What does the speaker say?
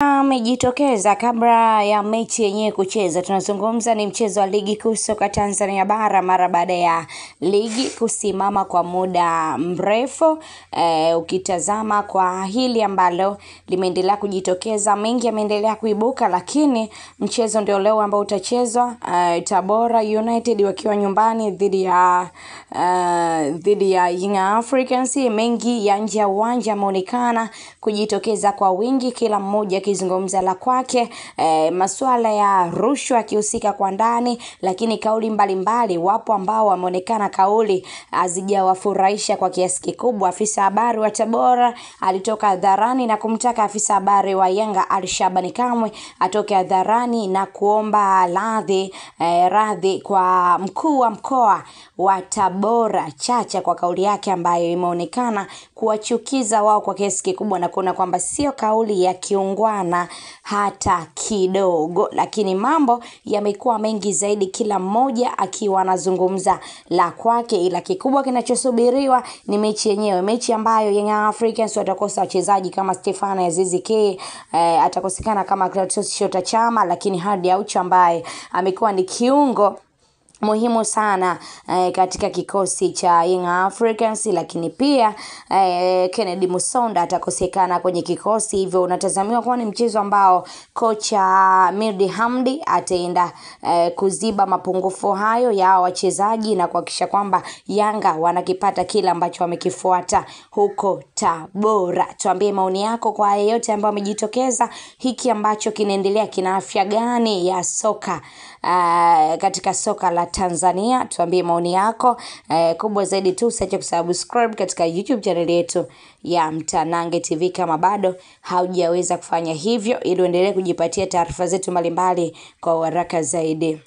Amejitokeza kabla ya mechi yenyewe kucheza. Tunazungumza ni mchezo wa ligi kuu soka Tanzania bara mara baada ya ligi kusimama kwa muda mrefu. Ukitazama kwa hili ambalo limeendelea kujitokeza, mengi yameendelea kuibuka, lakini mchezo ndio leo ambao utachezwa. Tabora United wakiwa nyumbani dhidi ya Young Africans. Mengi ya nje ya uwanja yameonekana kujitokeza kwa wingi, kila mmoja akizungumza la kwake. Masuala ya rushwa yakihusika kwa ndani, lakini kauli mbalimbali, wapo ambao wameonekana kauli hazijawafurahisha kwa kiasi kikubwa. Afisa habari wa Tabora alitoka hadharani na kumtaka afisa habari wa Yanga Ali Shabani Kamwe atoke hadharani na kuomba radhi kwa mkuu wa mkoa wa Tabora Chacha kwa kauli yake ambayo imeonekana kuwachukiza wao kwa kiasi kikubwa, na kuona kwamba sio kauli ya kiungwana hata kidogo. Lakini mambo yamekuwa mengi zaidi, kila mmoja akiwa anazungumza la kwake, ila kikubwa kinachosubiriwa ni mechi yenyewe, mechi ambayo Young Africans watakosa wachezaji kama Stefano Azizi Ki, atakosekana kama Clatous Chota Chama, lakini Hadi Aucho ambaye amekuwa ni kiungo muhimu sana katika kikosi cha Young Africans, lakini pia Kennedy Musonda atakosekana kwenye kikosi. Hivyo unatazamiwa kuwa ni mchezo ambao kocha Mirdi Hamdi ataenda kuziba mapungufu hayo ya wachezaji na kuhakikisha kwamba Yanga wanakipata kila ambacho wamekifuata huko Tabora. Tuambie maoni yako kwa yeyote ambao amejitokeza. Hiki ambacho kinaendelea kina afya gani ya soka katika soka la Tanzania? Tuambie maoni yako. Kubwa zaidi tu usiache kusubscribe katika YouTube channel yetu ya Mtanange TV kama bado haujaweza kufanya hivyo, ili uendelee kujipatia taarifa zetu mbalimbali kwa haraka zaidi.